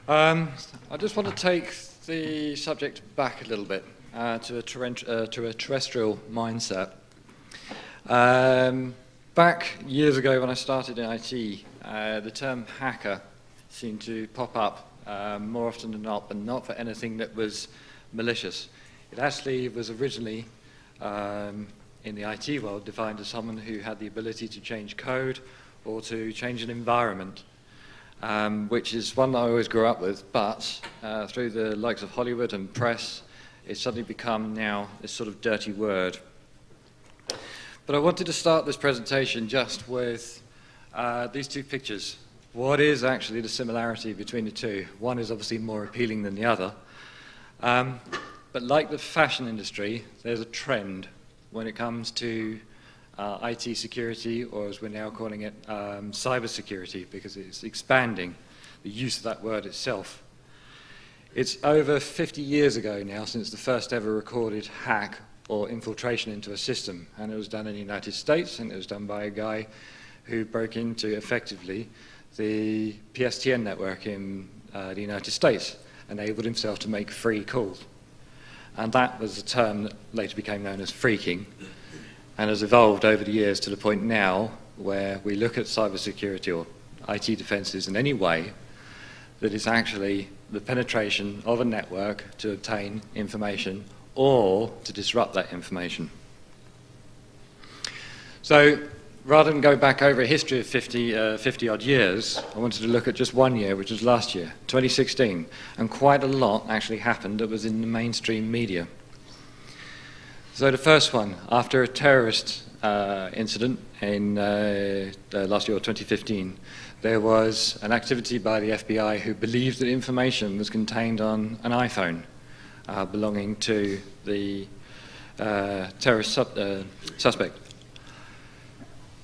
I just want to take the subject back a little bit to a terrestrial mindset. Back years ago when I started in IT, the term hacker seemed to pop up more often than not, but not for anything that was malicious. It actually was originally, in the IT world, defined as someone who had the ability to change code or to change an environment. Which is one that I always grew up with, but through the likes of Hollywood and press, it's suddenly become now this sort of dirty word. But I wanted to start this presentation just with these two pictures. What is actually the similarity between the two? One is obviously more appealing than the other. But like the fashion industry, there's a trend when it comes to IT security, or as we're now calling it, cyber security, because it's expanding the use of that word itself. It's over 50 years ago now since the first ever recorded hack or infiltration into a system, and it was done in the United States, and it was done by a guy who broke into, effectively, the PSTN network in the United States, enabled himself to make free calls. And that was a term that later became known as phreaking, and has evolved over the years to the point now where we look at cybersecurity or IT defenses in any way that is actually the penetration of a network to obtain information or to disrupt that information. So rather than go back over a history of 50 odd years, I wanted to look at just one year, which was last year, 2016, and quite a lot actually happened that was in the mainstream media. So the first one, after a terrorist incident in last year, or 2015, there was an activity by the FBI who believed that information was contained on an iPhone belonging to the terrorist suspect.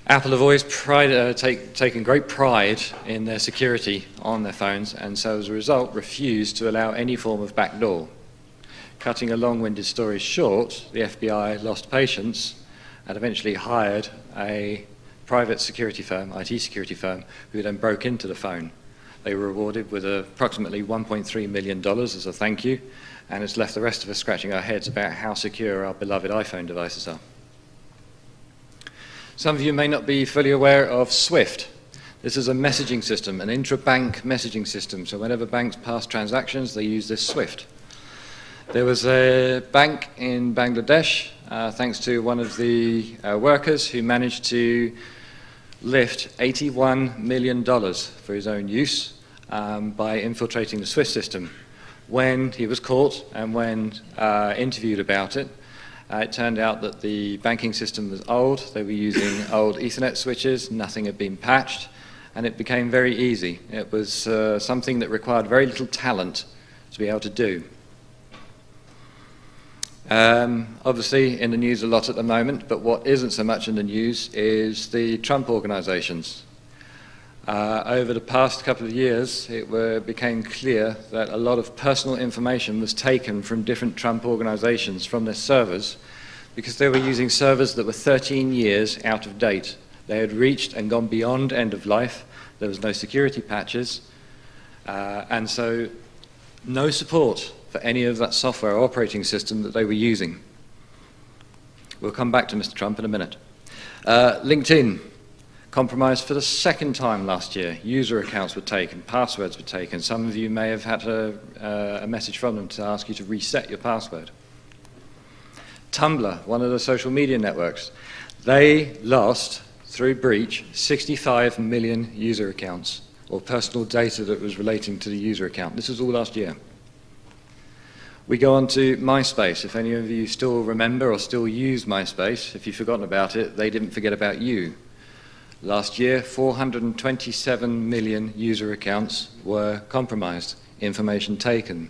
Apple have always taken great pride in their security on their phones, and so as a result refused to allow any form of backdoor. Cutting a long-winded story short, the FBI lost patience and eventually hired a private security firm, IT security firm, who then broke into the phone. They were rewarded with approximately $1.3 million as a thank you, and it's left the rest of us scratching our heads about how secure our beloved iPhone devices are. Some of you may not be fully aware of SWIFT. This is a messaging system, an intra-bank messaging system, so whenever banks pass transactions, they use this SWIFT. There was a bank in Bangladesh, thanks to one of the workers who managed to lift $81 million for his own use by infiltrating the SWIFT system. When he was caught and when interviewed about it, it turned out that the banking system was old. They were using old Ethernet switches, nothing had been patched, and it became very easy. It was something that required very little talent to be able to do. Obviously in the news a lot at the moment, but what isn't so much in the news is the Trump organizations. Over the past couple of years, it became clear that a lot of personal information was taken from different Trump organizations from their servers because they were using servers that were 13 years out of date. They had reached and gone beyond end of life. There was no security patches, and so no support for any of that software or operating system that they were using. We'll come back to Mr. Trump in a minute. LinkedIn, compromised for the second time last year. User accounts were taken, passwords were taken. Some of you may have had a message from them to ask you to reset your password. Tumblr, one of the social media networks, they lost, through breach, 65 million user accounts, or personal data that was relating to the user account. This was all last year. We go on to MySpace. If any of you still remember or still use MySpace, if you've forgotten about it, they didn't forget about you. Last year, 427 million user accounts were compromised, information taken.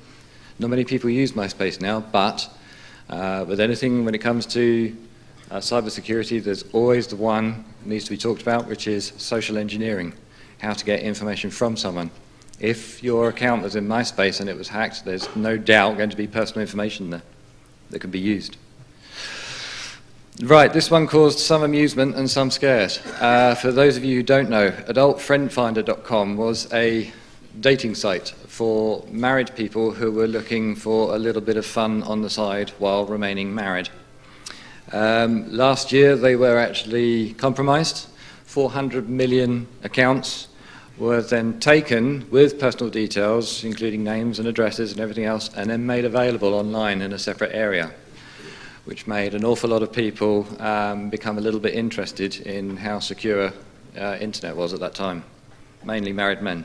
Not many people use MySpace now, but with anything when it comes to cybersecurity, there's always the one that needs to be talked about, which is social engineering, how to get information from someone. If your account was in MySpace and it was hacked, there's no doubt going to be personal information there that can be used. Right, this one caused some amusement and some scares. For those of you who don't know, adultfriendfinder.com was a dating site for married people who were looking for a little bit of fun on the side while remaining married. Last year they were actually compromised. 400 million accounts were then taken with personal details, including names and addresses and everything else, and then made available online in a separate area, which made an awful lot of people become a little bit interested in how secure internet was at that time, mainly married men.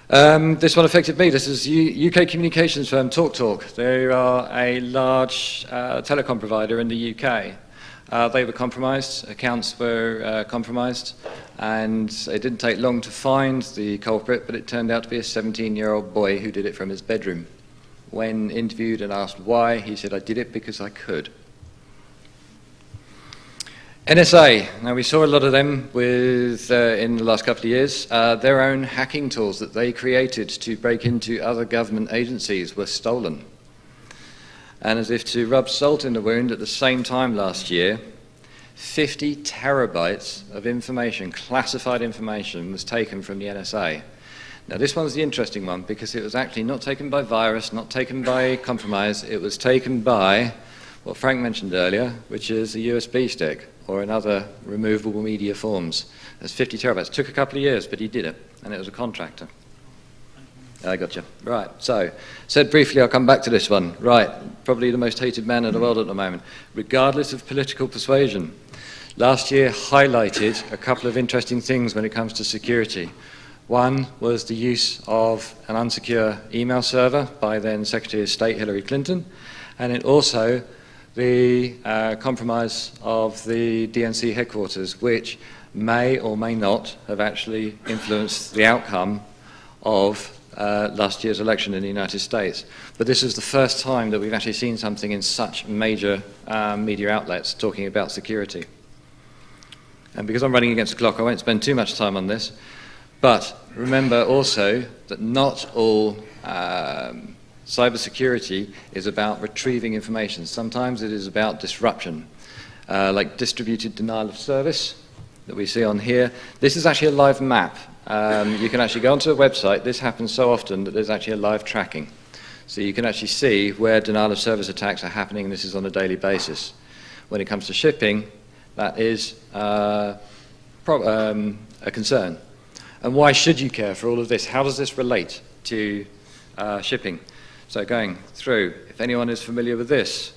This one affected me. This is UK communications firm TalkTalk. They are a large telecom provider in the UK. They were compromised, accounts were compromised, and it didn't take long to find the culprit, but it turned out to be a 17-year-old boy who did it from his bedroom. When interviewed and asked why, he said, "I did it because I could." NSA, now we saw a lot of them with, in the last couple of years. Their own hacking tools that they created to break into other government agencies were stolen. And as if to rub salt in the wound, at the same time last year, 50 terabytes of information, classified information, was taken from the NSA. Now this one's the interesting one because it was actually not taken by virus, not taken by compromise, it was taken by what Frank mentioned earlier, which is a USB stick or in other removable media forms. That's 50 terabytes. Took a couple of years, but he did it, and it was a contractor. I gotcha. Right, so, said briefly, I'll come back to this one. Right, probably the most hated man in the world at the moment, regardless of political persuasion. Last year highlighted a couple of interesting things when it comes to security. One was the use of an unsecure email server by then Secretary of State Hillary Clinton, and it also the compromise of the DNC headquarters, which may or may not have actually influenced the outcome of last year's election in the United States. But this is the first time that we've actually seen something in such major media outlets talking about security. And because I'm running against the clock, I won't spend too much time on this. But remember also that not all cybersecurity is about retrieving information. Sometimes it is about disruption, like distributed denial of service that we see on here. This is actually a live map. You can actually go onto a website. This happens so often that there's actually a live tracking. So you can actually see where denial of service attacks are happening. This is on a daily basis. When it comes to shipping, that is a concern. And why should you care for all of this? How does this relate to shipping? So going through, if anyone is familiar with this,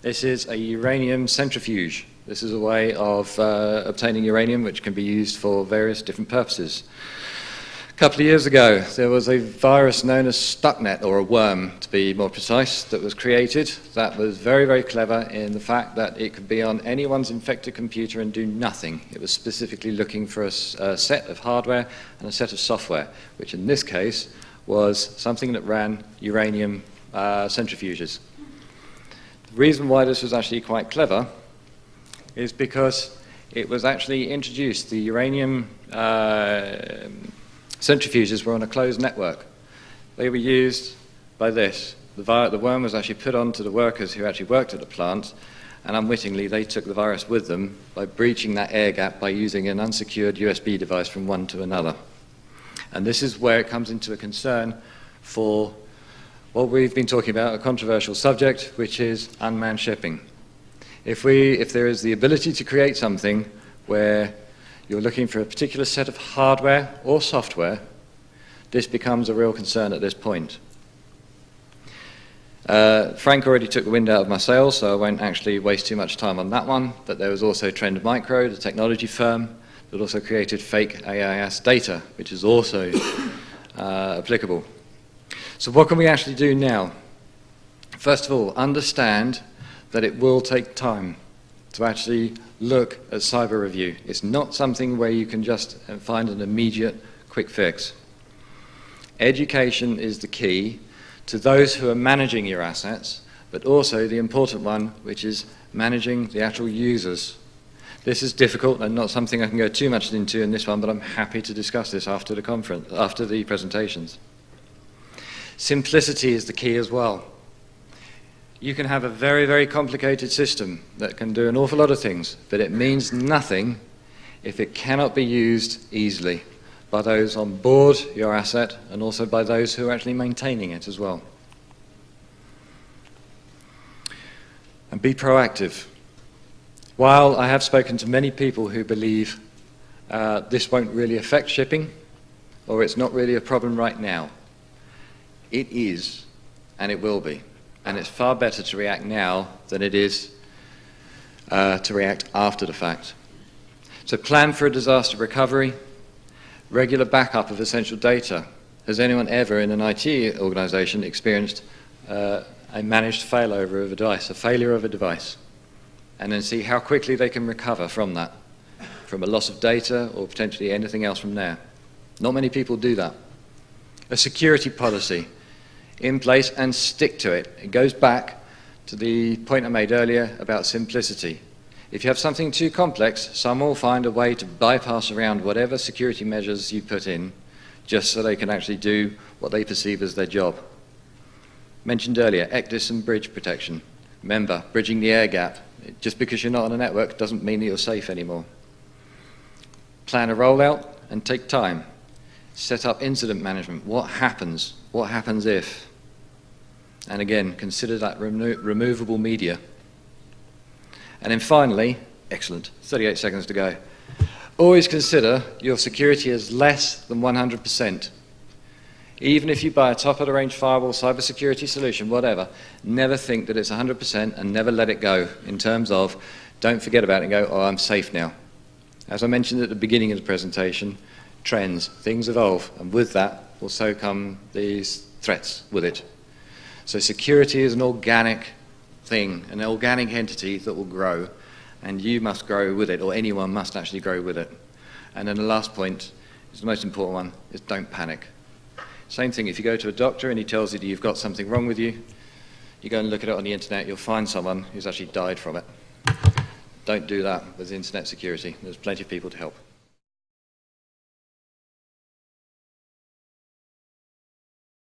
this is a uranium centrifuge. This is a way of obtaining uranium which can be used for various different purposes. A couple of years ago, there was a virus known as Stuxnet, or a worm to be more precise, that was created. That was very, very clever in the fact that it could be on anyone's infected computer and do nothing. It was specifically looking for a set of hardware and a set of software, which in this case was something that ran uranium centrifuges. The reason why this was actually quite clever is because it was actually introduced, the uranium centrifuges were on a closed network. They were used by this. The worm was actually put onto the workers who actually worked at the plant, and unwittingly they took the virus with them by breaching that air gap by using an unsecured USB device from one to another. And this is where it comes into a concern for what we've been talking about, a controversial subject, which is unmanned shipping. If there is the ability to create something where you're looking for a particular set of hardware or software, this becomes a real concern at this point. Frank already took the wind out of my sails, so I won't actually waste too much time on that one, but there was also Trend Micro, the technology firm, that also created fake AIS data, which is also applicable. So what can we actually do now? First of all, understand that it will take time to actually look at cyber review. It's not something where you can just find an immediate quick fix. Education is the key to those who are managing your assets, but also the important one, which is managing the actual users. This is difficult and not something I can go too much into in this one, but I'm happy to discuss this after the conference, after the presentations. Simplicity is the key as well. You can have a very, very complicated system that can do an awful lot of things, but it means nothing if it cannot be used easily by those on board your asset and also by those who are actually maintaining it as well. And be proactive. While I have spoken to many people who believe this won't really affect shipping, or it's not really a problem right now, it is, and it will be. And it's far better to react now than it is to react after the fact. So plan for a disaster recovery, regular backup of essential data. Has anyone ever in an IT organization experienced a managed failover of a device, a failure of a device? And then see how quickly they can recover from that, from a loss of data or potentially anything else from there. Not many people do that. A security policy in place and stick to it. It goes back to the point I made earlier about simplicity. If you have something too complex, someone will find a way to bypass around whatever security measures you put in just so they can actually do what they perceive as their job. Mentioned earlier, ECDIS and bridge protection. Remember, bridging the air gap. Just because you're not on a network doesn't mean that you're safe anymore. Plan a rollout and take time. Set up incident management. What happens? What happens if? And again, consider that removable media. And then finally, excellent, 38 seconds to go. Always consider your security as less than 100%. Even if you buy a top-of-the-range firewall, cybersecurity solution, whatever, never think that it's 100% and never let it go in terms of don't forget about it and go, oh, I'm safe now. As I mentioned at the beginning of the presentation, trends, things evolve, and with that will so come these threats with it. So security is an organic thing, an organic entity that will grow, and you must grow with it, or anyone must actually grow with it. And then the last point is the most important one, is don't panic. Same thing, if you go to a doctor and he tells you that you've got something wrong with you, you go and look at it on the internet, you'll find someone who's actually died from it. Don't do that with internet security. There's plenty of people to help.